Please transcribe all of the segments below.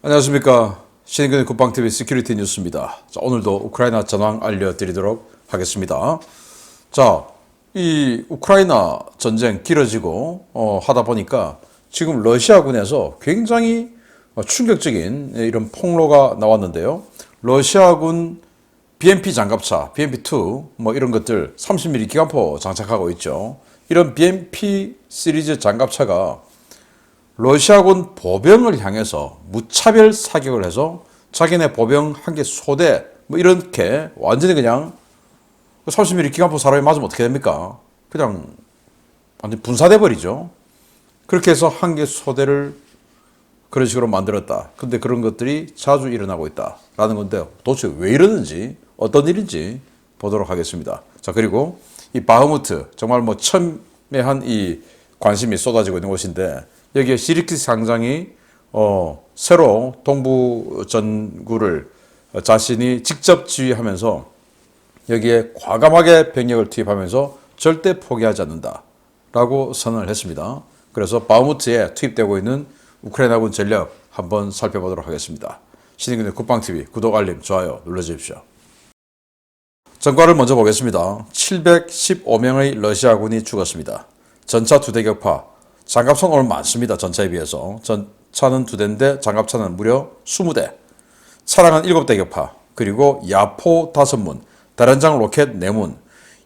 안녕하십니까. 신인근의 국방TV 시큐리티 뉴스입니다. 자, 오늘도 우크라이나 전황 알려드리도록 하겠습니다. 자, 이 우크라이나 전쟁 길어지고 하다 보니까 지금 러시아군에서 굉장히 충격적인 이런 폭로가 나왔는데요. 러시아군 BMP 장갑차, BMP2 뭐 이런 것들 30mm 기관포 장착하고 있죠. 이런 BMP 시리즈 장갑차가 러시아군 보병을 향해서 무차별 사격을 해서 자기네 보병 한 개 소대 뭐 이렇게 완전히 그냥 30mm 기관포 사람이 맞으면 어떻게 됩니까? 그냥 완전 분사돼 버리죠. 그렇게 해서 한 개 소대를 그런 식으로 만들었다. 근데 그런 것들이 자주 일어나고 있다라는 건데 도대체 왜 이러는지 어떤 일인지 보도록 하겠습니다. 자, 그리고 이 바흐무트 정말 뭐 첨예한 이 관심이 쏟아지고 있는 곳인데 여기에 시리키스 상장이 새로 동부 전구를 자신이 직접 지휘하면서 여기에 과감하게 병력을 투입하면서 절대 포기하지 않는다라고 선언을 했습니다. 그래서 바흐무트에 투입되고 있는 우크라이나군 전력 한번 살펴보도록 하겠습니다. 신인근의 국방TV 구독, 알림, 좋아요 눌러주십시오. 전과를 먼저 보겠습니다. 715명의 러시아군이 죽었습니다. 전차 2대 격파, 장갑차는 오늘 많습니다. 전차에 비해서. 전차는 2대인데 장갑차는 무려 20대, 차량은 7대 격파, 그리고 야포 5문, 다련장 로켓 4문.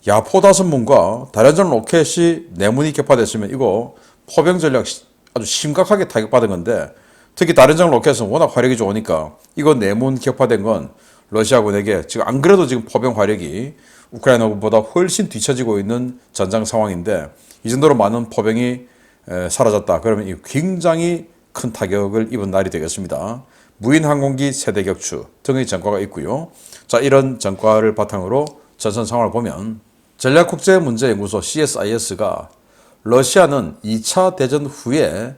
야포 5문과 다련장 로켓이 4문이 격파됐으면 이거 포병 전략 아주 심각하게 타격받은 건데, 특히 다련장 로켓은 워낙 화력이 좋으니까 이거 4문 격파된 건 러시아군에게 지금 안 그래도 지금 포병 화력이 우크라이나군보다 훨씬 뒤처지고 있는 전장 상황인데 이 정도로 많은 포병이 사라졌다. 그러면 이 굉장히 큰 타격을 입은 날이 되겠습니다. 무인 항공기 세대 격추 등의 전과가 있고요. 자, 이런 전과를 바탕으로 전선 상황을 보면 전략국제문제연구소 CSIS가 러시아는 2차 대전 후에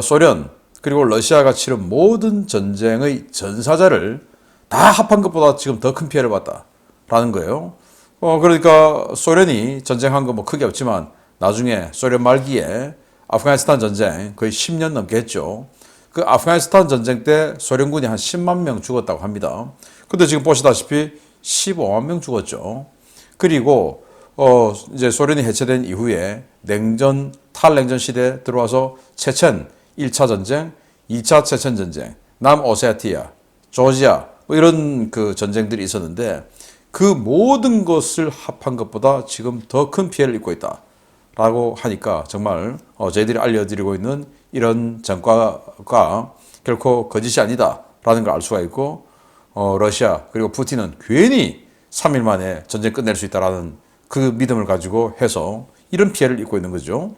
소련 그리고 러시아가 치른 모든 전쟁의 전사자를 다 합한 것보다 지금 더 큰 피해를 봤다라는 거예요. 그러니까 소련이 전쟁한 거 뭐 크게 없지만 나중에 소련 말기에 아프가니스탄 전쟁 거의 10년 넘게 했죠. 그 아프가니스탄 전쟁 때 소련군이 한 10만 명 죽었다고 합니다. 근데 지금 보시다시피 15만 명 죽었죠. 그리고 이제 소련이 해체된 이후에 냉전, 탈냉전 시대에 들어와서 체첸 1차 전쟁, 2차 체첸 전쟁, 남오세티아, 조지아 뭐 이런 그 전쟁들이 있었는데 그 모든 것을 합한 것보다 지금 더 큰 피해를 입고 있다라고 하니까 정말 저희들이 알려드리고 있는 이런 전과가 결코 거짓이 아니다라는 걸 알 수가 있고 러시아 그리고 푸틴은 괜히 3일 만에 전쟁 끝낼 수 있다라는 그 믿음을 가지고 해서 이런 피해를 입고 있는 거죠.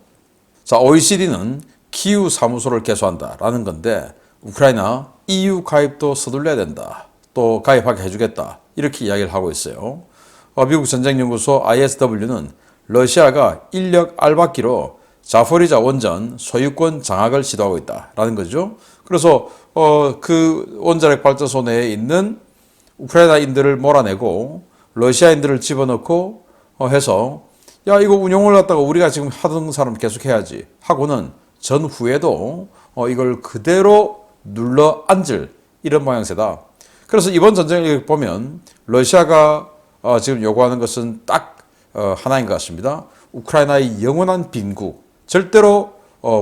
자, OECD는 키우 사무소를 개소한다라는 건데 우크라이나 EU 가입도 서둘러야 된다. 또 가입하게 해주겠다. 이렇게 이야기를 하고 있어요. 미국 전쟁연구소 ISW는 러시아가 인력 알박기로 자포리자 원전 소유권 장악을 시도하고 있다라는 거죠. 그래서 그 원자력 발전소 내에 있는 우크라이나인들을 몰아내고 러시아인들을 집어넣고 해서 야 이거 운용을 갖다가 우리가 지금 하던 사람 계속 해야지 하고는 전후에도 이걸 그대로 눌러 앉을 이런 모양새다. 그래서 이번 전쟁을 보면 러시아가 지금 요구하는 것은 딱 하나인 것 같습니다. 우크라이나의 영원한 빈국, 절대로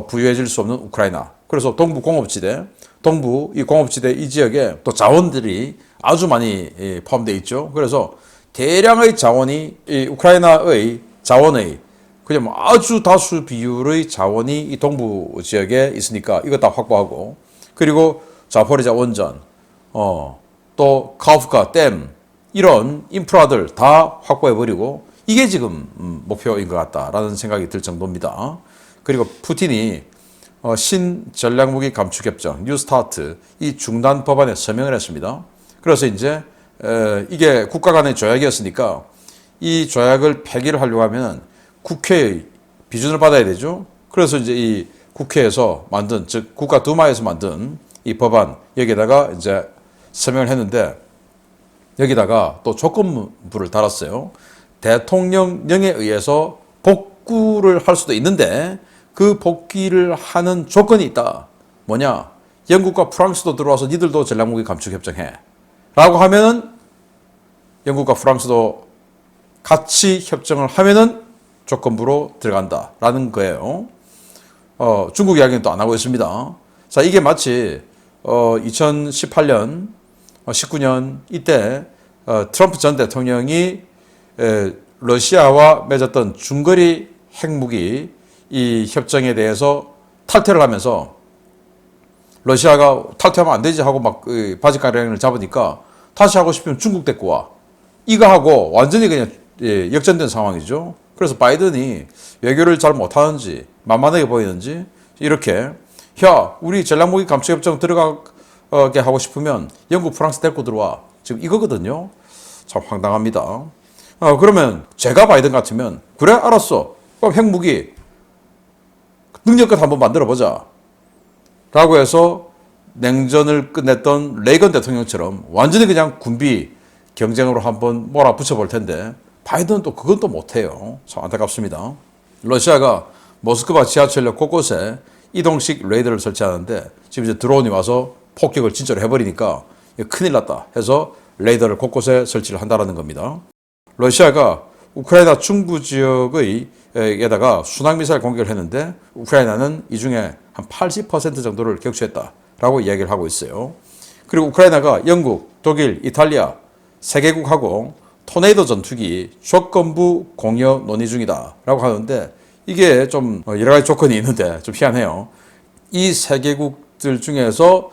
부유해질 수 없는 우크라이나. 그래서 동부 공업지대, 동부 이 공업지대 이 지역에 또 자원들이 아주 많이 포함되어 있죠. 그래서 대량의 자원이 이 우크라이나의 자원의 그냥 뭐 아주 다수 비율의 자원이 이 동부 지역에 있으니까 이거 다 확보하고 그리고 자포리자 원전, 또 카우프카 댐 이런 인프라들 다 확보해버리고 이게 지금 목표인 것 같다라는 생각이 들 정도입니다. 그리고 푸틴이 신전략무기 감축협정 뉴스타트 이 중단 법안에 서명을 했습니다. 그래서 이제 이게 국가 간의 조약이었으니까 이 조약을 폐기를 하려고 하면 국회의 비준을 받아야 되죠. 그래서 이제 이 국회에서 만든 즉 국가 두마에서 만든 이 법안 여기에다가 이제 서명을 했는데 여기다가 또 조건부를 달았어요. 대통령령에 의해서 복구를 할 수도 있는데 그 복귀를 하는 조건이 있다. 뭐냐? 영국과 프랑스도 들어와서 니들도 전략무기 감축 협정해 라고 하면은 영국과 프랑스도 같이 협정을 하면은 조건부로 들어간다라는 거예요. 중국 이야기는 또 안 하고 있습니다. 자, 이게 마치 2018년, 19년 이때 트럼프 전 대통령이 러시아와 맺었던 중거리 핵무기 이 협정에 대해서 탈퇴를 하면서 러시아가 탈퇴하면 안 되지 하고 막 바지가랑이를 잡으니까 다시 하고 싶으면 중국 데리고 와. 이거 하고 완전히 그냥 역전된 상황이죠. 그래서 바이든이 외교를 잘 못하는지 만만하게 보이는지 이렇게 야 우리 전략무기 감축협정 들어가게 하고 싶으면 영국 프랑스 데리고 들어와. 지금 이거거든요. 참 황당합니다. 그러면 제가 바이든 같으면 그래 알았어. 그럼 핵무기 능력껏 한번 만들어보자 라고 해서 냉전을 끝냈던 레이건 대통령처럼 완전히 그냥 군비 경쟁으로 한번 몰아붙여 볼 텐데 바이든은 또 그건 또 못해요. 참 안타깝습니다. 러시아가 모스크바 지하철역 곳곳에 이동식 레이더를 설치하는데 지금 이제 드론이 와서 폭격을 진짜로 해버리니까 큰일 났다 해서 레이더를 곳곳에 설치를 한다는 겁니다. 러시아가 우크라이나 중부 지역의 에다가 순항미사일 공격을 했는데 우크라이나는 이 중에 한 80% 정도를 격추했다라고 이야기를 하고 있어요. 그리고 우크라이나가 영국, 독일, 이탈리아 3개국하고 토네이도 전투기 조건부 공여 논의 중이다라고 하는데 이게 좀 여러 가지 조건이 있는데 좀 희한해요. 이 3개국들 중에서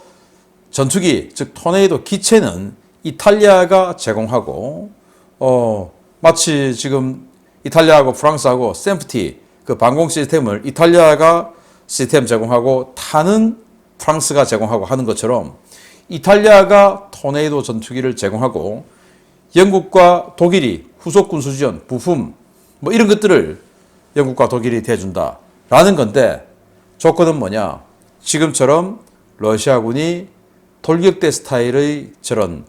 전투기, 즉 토네이도 기체는 이탈리아가 제공하고 마치 지금 이탈리아하고 프랑스하고 샘프티 그 방공 시스템을 이탈리아가 시스템 제공하고 타는 프랑스가 제공하고 하는 것처럼 이탈리아가 토네이도 전투기를 제공하고 영국과 독일이 후속 군수 지원, 부품 뭐 이런 것들을 영국과 독일이 대준다라는 건데 조건은 뭐냐? 지금처럼 러시아군이 돌격대 스타일의 저런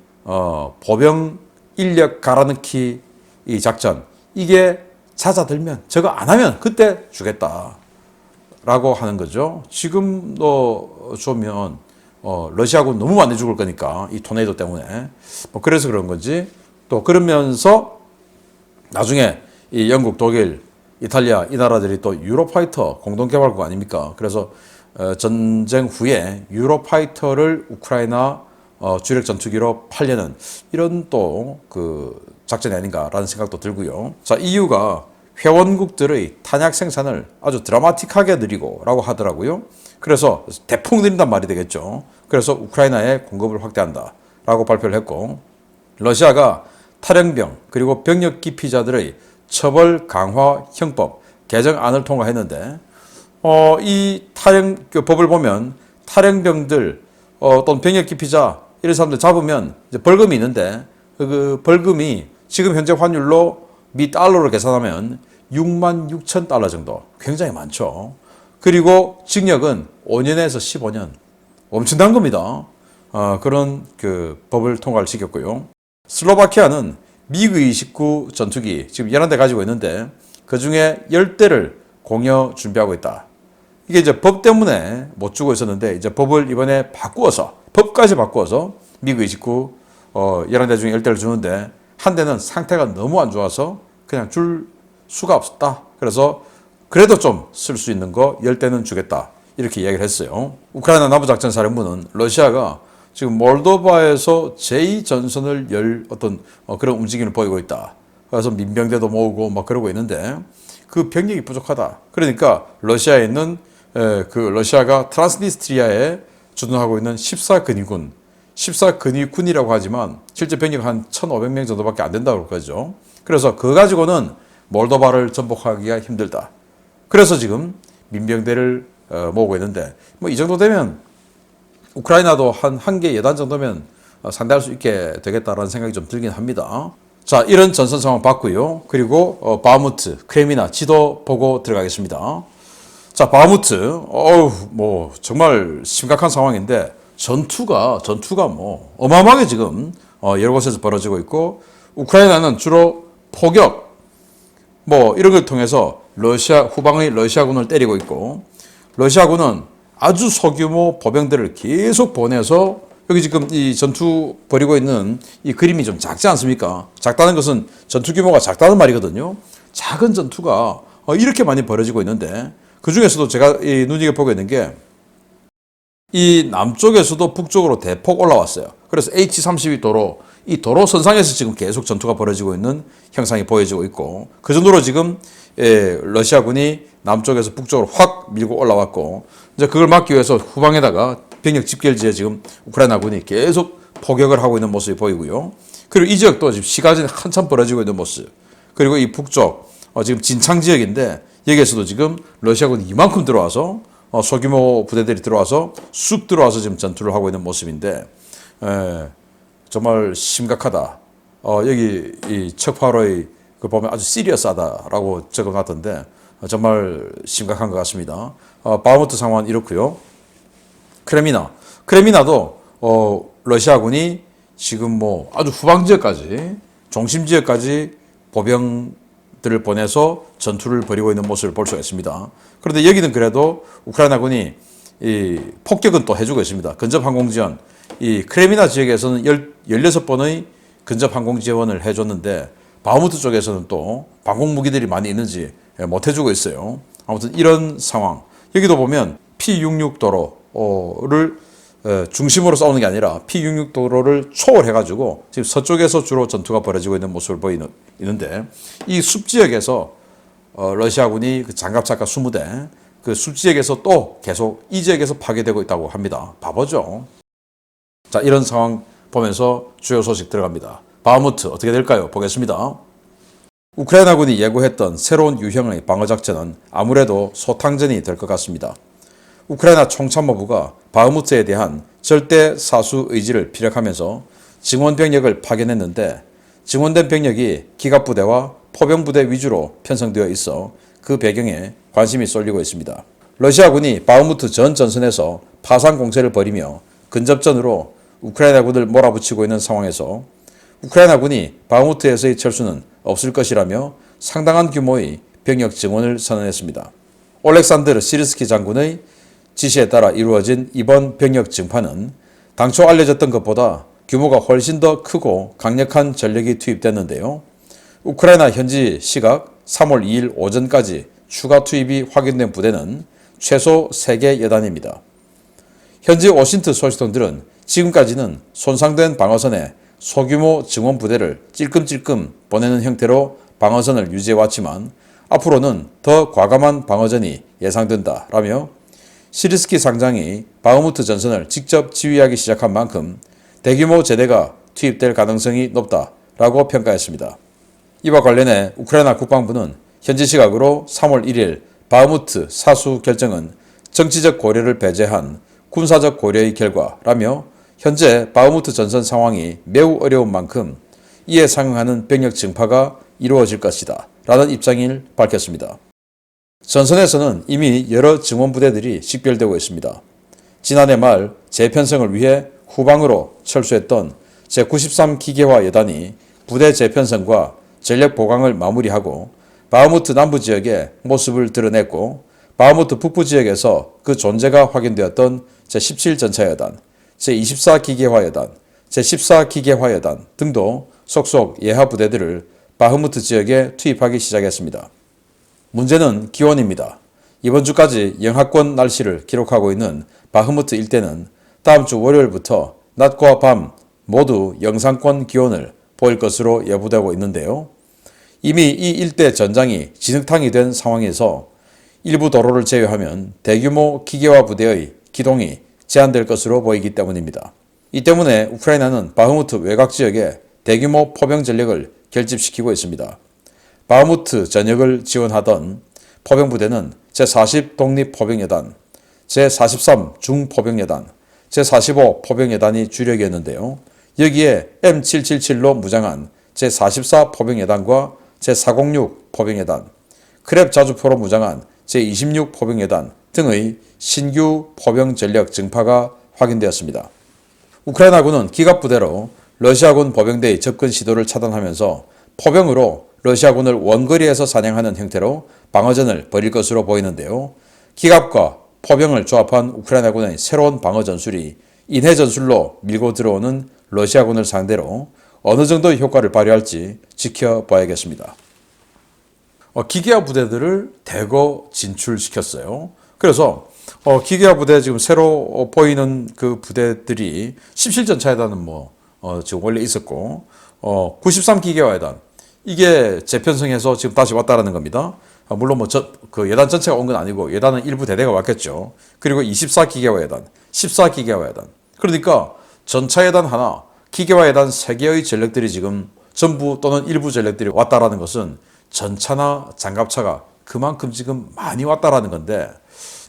보병 인력 갈아넣기 이 작전 이게 잦아들면 저거 안 하면 그때 주겠다라고 하는 거죠. 지금도 주면 러시아군 너무 많이 죽을 거니까 이 토네이도 때문에 뭐 그래서 그런 건지 또 그러면서 나중에 이 영국, 독일, 이탈리아 이 나라들이 또 유로파이터 공동 개발국 아닙니까? 그래서 전쟁 후에 유로파이터를 우크라이나 주력 전투기로 팔려는 이런 또 그 작전이 아닌가라는 생각도 들고요. 자, EU가 회원국들의 탄약 생산을 아주 드라마틱하게 늘리고라고 하더라고요. 그래서 대폭 늘린단 말이 되겠죠. 그래서 우크라이나에 공급을 확대한다라고 발표를 했고 러시아가 탈영병 그리고 병력 기피자들의 처벌 강화 형법 개정안을 통과했는데 이 탈영 그 법을 보면 탈영병들 또는 병력 기피자 이런 사람들 잡으면 이제 벌금이 있는데 그 벌금이 지금 현재 환율로 미 달러로 계산하면 6만 6천 달러 정도 굉장히 많죠. 그리고 징역은 5년에서 15년 엄청난 겁니다. 그런 그 법을 통과를 시켰고요. 슬로바키아는 미그-29 전투기 지금 11대 가지고 있는데 그중에 10대를 공여 준비하고 있다. 이게 이제 법 때문에 못 주고 있었는데 이제 법을 이번에 바꾸어서 법까지 바꾸어서 미그-29 11대 중에 10대를 주는데 한 대는 상태가 너무 안 좋아서 그냥 줄 수가 없었다. 그래서 그래도 좀 쓸 수 있는 거 10대는 주겠다. 이렇게 이야기를 했어요. 우크라이나 남부작전사령부는 러시아가 지금 몰도바에서 제2전선을 열 어떤 그런 움직임을 보이고 있다. 그래서 민병대도 모으고 막 그러고 있는데 그 병력이 부족하다. 그러니까 러시아에 있는 그 러시아가 트란스니스트리아에 주둔하고 있는 14근위군, 14근위군이라고 하지만 실제 병력 한 1,500명 정도밖에 안 된다고 그러죠. 그래서 그거 가지고는 몰도바를 전복하기가 힘들다. 그래서 지금 민병대를 모으고 있는데 뭐 이 정도 되면 우크라이나도 한 개 예단 정도면 상대할 수 있게 되겠다라는 생각이 좀 들긴 합니다. 자, 이런 전선 상황 봤고요. 그리고 바흐무트, 크레미나 지도 보고 들어가겠습니다. 자, 바흐무트, 뭐 정말 심각한 상황인데 전투가 뭐 어마어마하게 지금 여러 곳에서 벌어지고 있고 우크라이나는 주로 포격 뭐 이런 걸 통해서 후방의 러시아군을 때리고 있고 러시아군은 아주 소규모 보병들을 계속 보내서 여기 지금 이 전투 벌이고 있는 이 그림이 좀 작지 않습니까? 작다는 것은 전투 규모가 작다는 말이거든요. 작은 전투가 이렇게 많이 벌어지고 있는데 그 중에서도 제가 눈여겨보고 있는 게 이 남쪽에서도 북쪽으로 대폭 올라왔어요. 그래서 H32 도로, 이 도로 선상에서 지금 계속 전투가 벌어지고 있는 형상이 보여지고 있고 그 정도로 지금 러시아군이 남쪽에서 북쪽으로 확 밀고 올라왔고 이제 그걸 막기 위해서 후방에다가 병력 집결지에 지금 우크라이나군이 계속 포격을 하고 있는 모습이 보이고요. 그리고 이 지역도 지금 시가전이 한참 벌어지고 있는 모습. 그리고 이 북쪽 지금 진창 지역인데 여기에서도 지금 러시아군이 이만큼 들어와서 소규모 부대들이 들어와서 쑥 들어와서 지금 전투를 하고 있는 모습인데 정말 심각하다. 여기 이 척파로의 그 보면 아주 시리어스하다라고 적어놨던데 정말 심각한 것 같습니다. 바흐무트 상황은 이렇고요. 크레미나도 러시아군이 지금 뭐 아주 후방 지역까지 중심 지역까지 보병들을 보내서 전투를 벌이고 있는 모습을 볼 수가 있습니다. 그런데 여기는 그래도 우크라이나군이 이 폭격은 또 해주고 있습니다. 근접 항공 지원. 이 크레미나 지역에서는 16번의 근접 항공 지원을 해줬는데 바흐무트 쪽에서는 또 방공 무기들이 많이 있는지 못 해주고 있어요. 아무튼 이런 상황. 여기도 보면 P66 도로를 중심으로 싸우는 게 아니라 P66 도로를 초월해가지고 지금 서쪽에서 주로 전투가 벌어지고 있는 모습을 보이는데 이 숲지역에서 러시아군이 그 장갑차가 20대 그 숲지역에서 또 계속 이 지역에서 파괴되고 있다고 합니다. 바보죠. 자, 이런 상황 보면서 주요 소식 들어갑니다. 바흐무트 어떻게 될까요? 보겠습니다. 우크라이나군이 예고했던 새로운 유형의 방어작전은 아무래도 소탕전이 될 것 같습니다. 우크라이나 총참모부가 바흐무트에 대한 절대 사수 의지를 피력하면서 증원 병력을 파견했는데 증원된 병력이 기갑부대와 포병부대 위주로 편성되어 있어 그 배경에 관심이 쏠리고 있습니다. 러시아군이 바흐무트 전 전선에서 파상 공세를 벌이며 근접전으로 우크라이나군을 몰아붙이고 있는 상황에서 우크라이나군이 바흐무트에서의 철수는 없을 것이라며 상당한 규모의 병력 증원을 선언했습니다. 올렉산드르 시르스키 장군의 지시에 따라 이루어진 이번 병력 증파는 당초 알려졌던 것보다 규모가 훨씬 더 크고 강력한 전력이 투입됐는데요. 우크라이나 현지 시각 3월 2일 오전까지 추가 투입이 확인된 부대는 최소 3개 여단입니다. 현지 오신트 소식통들은 지금까지는 손상된 방어선에 소규모 증원 부대를 찔끔찔끔 보내는 형태로 방어선을 유지해왔지만 앞으로는 더 과감한 방어전이 예상된다라며 시르스키 상장이 바흐무트 전선을 직접 지휘하기 시작한 만큼 대규모 제대가 투입될 가능성이 높다라고 평가했습니다. 이와 관련해 우크라이나 국방부는 현지 시각으로 3월 1일 바흐무트 사수 결정은 정치적 고려를 배제한 군사적 고려의 결과라며 현재 바흐무트 전선 상황이 매우 어려운 만큼 이에 상응하는 병력 증파가 이루어질 것이다 라는 입장을 밝혔습니다. 전선에서는 이미 여러 증원 부대들이 식별되고 있습니다. 지난해 말 재편성을 위해 후방으로 철수했던 제93 기계화 여단이 부대 재편성과 전력 보강을 마무리하고 바흐무트 남부 지역에 모습을 드러냈고 바흐무트 북부 지역에서 그 존재가 확인되었던 제17 전차여단, 제24 기계화 여단, 제14 기계화 여단 등도 속속 예하 부대들을 바흐무트 지역에 투입하기 시작했습니다. 문제는 기온입니다. 이번 주까지 영하권 날씨를 기록하고 있는 바흐무트 일대는 다음 주 월요일부터 낮과 밤 모두 영상권 기온을 보일 것으로 예보되고 있는데요. 이미 이 일대 전장이 진흙탕이 된 상황에서 일부 도로를 제외하면 대규모 기계화 부대의 기동이 제한될 것으로 보이기 때문입니다. 이 때문에 우크라이나는 바흐무트 외곽 지역에 대규모 포병 전력을 결집시키고 있습니다. 바흐무트 전역을 지원하던 포병부대는 제40 독립포병여단, 제43 중포병여단, 제45 포병여단이 주력이었는데요. 여기에 M777로 무장한 제44 포병여단과 제406 포병여단, 크랩 자주포로 무장한 제26 포병여단 등의 신규 포병 전력 증파가 확인되었습니다. 우크라이나군은 기갑부대로 러시아군 보병대의 접근 시도를 차단하면서 포병으로 러시아군을 원거리에서 사냥하는 형태로 방어전을 벌일 것으로 보이는데요. 기갑과 포병을 조합한 우크라이나군의 새로운 방어 전술이 인해 전술로 밀고 들어오는 러시아군을 상대로 어느 정도의 효과를 발휘할지 지켜봐야겠습니다. 기계화 부대들을 대거 진출시켰어요. 그래서 기계화 부대 지금 새로 보이는 그 부대들이 17전차에다는 지금 원래 있었고 93 기계화에단 이게 재편성해서 지금 다시 왔다라는 겁니다. 물론 그 예단 전체가 온 건 아니고 예단은 일부 대대가 왔겠죠. 그리고 24 기계화 예단, 14 기계화 예단. 그러니까 전차 예단 하나, 기계화 예단 3개의 전력들이 지금 전부 또는 일부 전력들이 왔다라는 것은 전차나 장갑차가 그만큼 지금 많이 왔다라는 건데,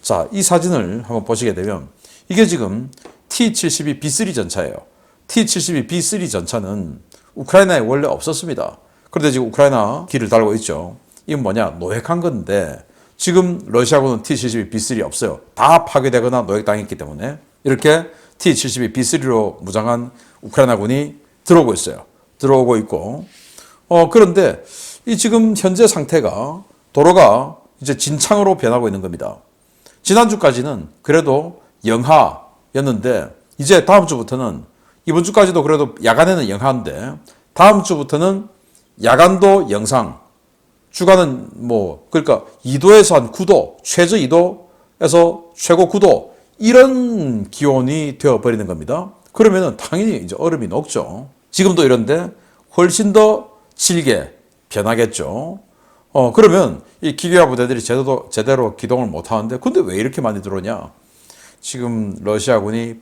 자, 이 사진을 한번 보시게 되면 이게 지금 T-72B3 전차예요. T-72B3 전차는 우크라이나에 원래 없었습니다. 그런데 지금 우크라이나 길을 달고 있죠. 이건 뭐냐? 노획한 건데 지금 러시아군은 T-72B3 없어요. 다 파괴되거나 노획당했기 때문에 이렇게 T-72B3로 무장한 우크라이나군이 들어오고 있어요. 들어오고 있고 그런데 이 지금 현재 상태가 도로가 이제 진창으로 변하고 있는 겁니다. 지난주까지는 그래도 영하였는데 이제 다음 주부터는 이번 주까지도 그래도 야간에는 영하인데 다음 주부터는 야간도 영상, 주간은 그러니까 2도에서 한 9도, 최저 2도에서 최고 9도 이런 기온이 되어버리는 겁니다. 그러면은 당연히 이제 얼음이 녹죠. 지금도 이런데 훨씬 더 질게 변하겠죠. 그러면 이 기계화 부대들이 제대로 기동을 못 하는데 근데 왜 이렇게 많이 들어오냐? 지금 러시아군이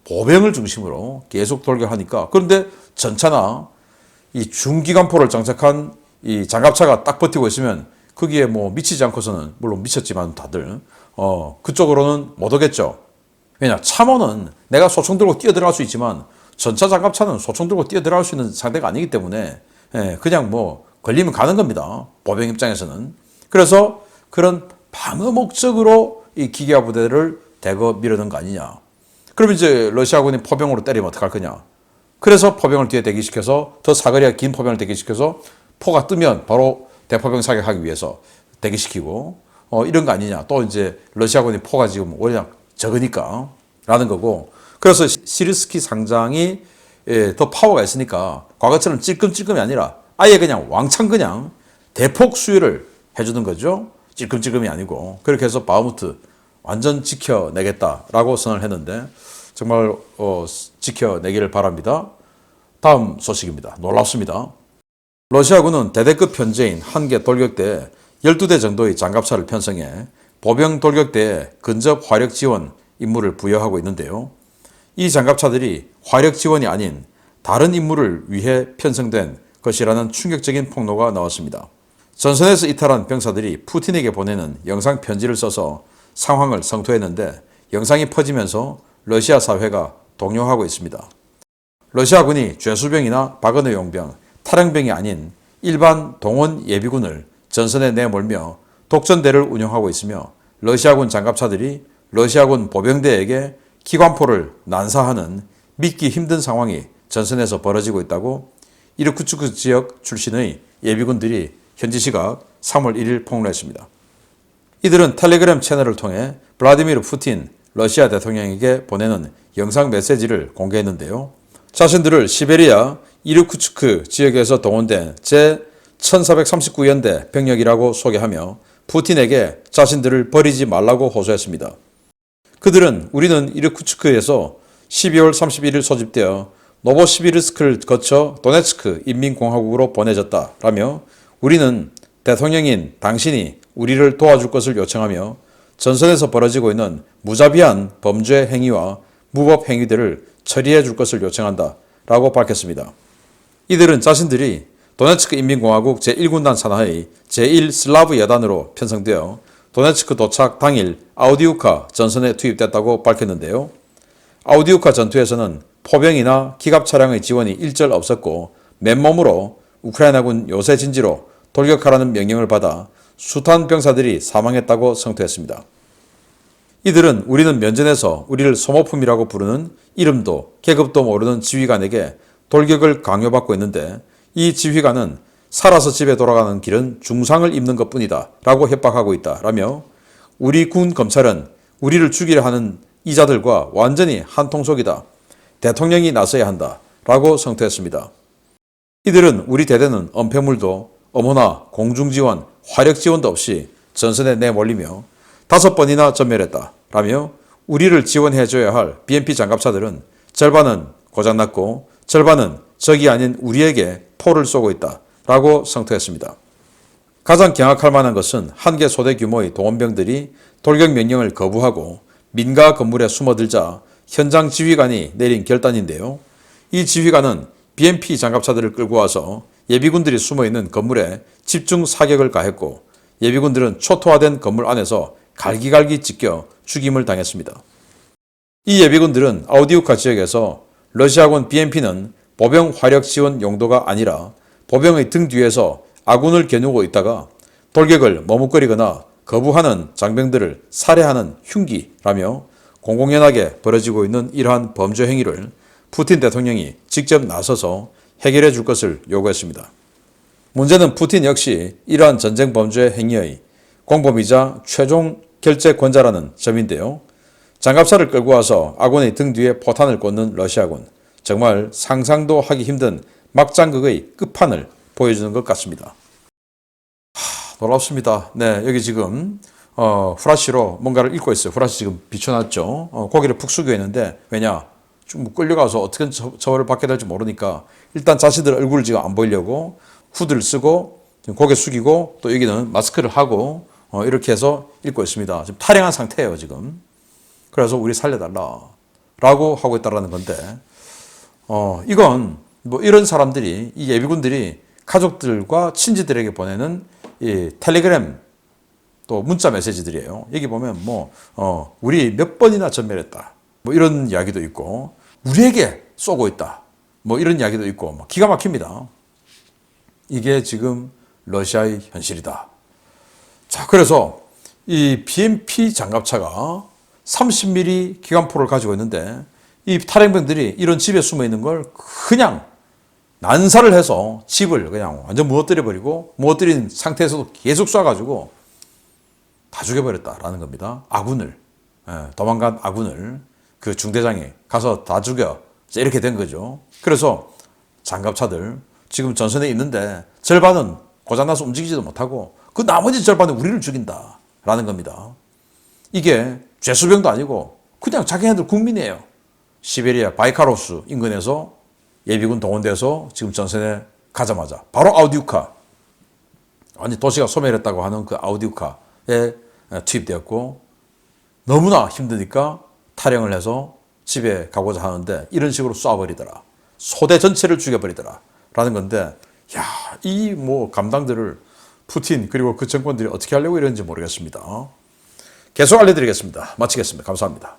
보병을 중심으로 계속 돌격하니까 그런데 전차나 이 중기관포를 장착한 이 장갑차가 딱 버티고 있으면 거기에 미치지 않고서는 물론 미쳤지만 다들 그쪽으로는 못 오겠죠. 왜냐 참호는 내가 소총 들고 뛰어들어갈 수 있지만 전차 장갑차는 소총 들고 뛰어들어갈 수 있는 상대가 아니기 때문에 그냥 걸리면 가는 겁니다. 보병 입장에서는. 그래서 그런 방어 목적으로 이 기계화 부대를 대거 밀어넣은 거 아니냐. 그럼 이제 러시아군이 포병으로 때리면 어떡할 거냐. 그래서 포병을 뒤에 대기시켜서 더 사거리가 긴 포병을 대기시켜서 포가 뜨면 바로 대포병 사격하기 위해서 대기시키고 이런 거 아니냐. 또 이제 러시아군이 포가 지금 워낙 적으니까 라는 거고. 그래서 시르스키 상장이 더 파워가 있으니까 과거처럼 찔끔찔끔이 아니라 아예 그냥 왕창 그냥 대폭 수유를 해주는 거죠. 찔끔찔끔이 아니고. 그렇게 해서 바흐무트 완전 지켜내겠다라고 선언을 했는데 정말 지켜내기를 바랍니다. 다음 소식입니다. 놀랍습니다. 러시아군은 대대급 편제인 한 개 돌격대에 12대 정도의 장갑차를 편성해 보병 돌격대에 근접 화력 지원 임무를 부여하고 있는데요. 이 장갑차들이 화력 지원이 아닌 다른 임무를 위해 편성된 것이라는 충격적인 폭로가 나왔습니다. 전선에서 이탈한 병사들이 푸틴에게 보내는 영상 편지를 써서 상황을 성토했는데 영상이 퍼지면서 러시아 사회가 동요하고 있습니다. 러시아군이 죄수병이나 박은혜 용병, 탈영병이 아닌 일반 동원 예비군을 전선에 내몰며 독전대를 운영하고 있으며 러시아군 장갑차들이 러시아군 보병대에게 기관포를 난사하는 믿기 힘든 상황이 전선에서 벌어지고 있다고 이르쿠츠크 지역 출신의 예비군들이 현지 시각 3월 1일 폭로했습니다. 이들은 텔레그램 채널을 통해 블라디미르 푸틴 러시아 대통령에게 보내는 영상 메시지를 공개했는데요. 자신들을 시베리아 이르쿠츠크 지역에서 동원된 제1439연대 병력이라고 소개하며 푸틴에게 자신들을 버리지 말라고 호소했습니다. 그들은 우리는 이르쿠츠크에서 12월 31일 소집되어 노보시비르스크를 거쳐 도네츠크 인민공화국으로 보내졌다라며 우리는 대통령인 당신이 우리를 도와줄 것을 요청하며 전선에서 벌어지고 있는 무자비한 범죄 행위와 무법 행위들을 처리해 줄 것을 요청한다 라고 밝혔습니다. 이들은 자신들이 도네츠크 인민공화국 제1군단 산하의 제1슬라브 여단으로 편성되어 도네츠크 도착 당일 아우디우카 전선에 투입됐다고 밝혔는데요. 아우디우카 전투에서는 포병이나 기갑 차량의 지원이 일절 없었고 맨몸으로 우크라이나군 요새 진지로 돌격하라는 명령을 받아 숱한 병사들이 사망했다고 성토했습니다. 이들은 우리는 면전에서 우리를 소모품이라고 부르는 이름도 계급도 모르는 지휘관에게 돌격을 강요받고 있는데 이 지휘관은 살아서 집에 돌아가는 길은 중상을 입는 것뿐이다 라고 협박하고 있다 라며 우리 군 검찰은 우리를 죽이려 하는 이자들과 완전히 한통속이다. 대통령이 나서야 한다. 라고 성토했습니다. 이들은 우리 대대는 은폐물도 어머나 공중지원, 화력지원도 없이 전선에 내몰리며 5번이나 전멸했다. 라며 우리를 지원해줘야 할 BMP 장갑차들은 절반은 고장났고 절반은 적이 아닌 우리에게 포를 쏘고 있다. 라고 성토했습니다. 가장 경악할 만한 것은 한 개 소대 규모의 동원병들이 돌격 명령을 거부하고 민가 건물에 숨어들자 현장 지휘관이 내린 결단인데요. 이 지휘관은 BMP 장갑차들을 끌고 와서 예비군들이 숨어있는 건물에 집중 사격을 가했고 예비군들은 초토화된 건물 안에서 갈기갈기 찢겨 죽임을 당했습니다. 이 예비군들은 아우디우카 지역에서 러시아군 BMP는 보병 화력 지원 용도가 아니라 보병의 등 뒤에서 아군을 겨누고 있다가 돌격을 머뭇거리거나 거부하는 장병들을 살해하는 흉기라며 공공연하게 벌어지고 있는 이러한 범죄 행위를 푸틴 대통령이 직접 나서서 해결해 줄 것을 요구했습니다. 문제는 푸틴 역시 이러한 전쟁 범죄 행위의 공범이자 최종 결재권자라는 점인데요. 장갑차를 끌고 와서 아군의 등 뒤에 포탄을 꽂는 러시아군, 정말 상상도 하기 힘든 막장극의 끝판을 보여주는 것 같습니다. 놀랍습니다. 네, 여기 지금 후라시로 뭔가를 읽고 있어요. 후라시 지금 비춰놨죠. 고개를 푹 숙여 있는데 왜냐? 좀 끌려가서 어떻게 처벌을 받게 될지 모르니까 일단 자신들 얼굴을 지금 안 보이려고 후드를 쓰고 고개 숙이고 또 여기는 마스크를 하고 이렇게 해서 읽고 있습니다. 지금 탈영한 상태예요, 지금. 그래서 우리 살려달라 라고 하고 있다는 건데 이건 뭐 이런 사람들이 이 예비군들이 가족들과 친지들에게 보내는 이 텔레그램 또 문자 메시지들이에요. 여기 보면 뭐 우리 몇 번이나 전멸했다. 뭐 이런 이야기도 있고 우리에게 쏘고 있다. 뭐 이런 이야기도 있고 뭐 기가 막힙니다. 이게 지금 러시아의 현실이다. 자, 그래서 이 BMP 장갑차가 30mm 기관포를 가지고 있는데 이 탈영병들이 이런 집에 숨어 있는 걸 그냥 난사를 해서 집을 그냥 완전 무너뜨려 버리고 무너뜨린 상태에서도 계속 쏴가지고 다 죽여버렸다라는 겁니다. 아군을, 도망간 아군을 그 중대장이 가서 다 죽여. 이렇게 된 거죠. 그래서 장갑차들 지금 전선에 있는데 절반은 고장나서 움직이지도 못하고 그 나머지 절반은 우리를 죽인다라는 겁니다. 이게 죄수병도 아니고 그냥 자기네들 국민이에요. 시베리아 바이카로스 인근에서 예비군 동원돼서 지금 전선에 가자마자 바로 아우디우카, 완전 도시가 소멸했다고 하는 그 아우디우카에 투입되었고 너무나 힘드니까 탈영을 해서 집에 가고자 하는데 이런 식으로 쏴버리더라. 소대 전체를 죽여버리더라. 라는 건데 이 뭐 감당들을 푸틴 그리고 그 정권들이 어떻게 하려고 이러는지 모르겠습니다. 계속 알려드리겠습니다. 마치겠습니다. 감사합니다.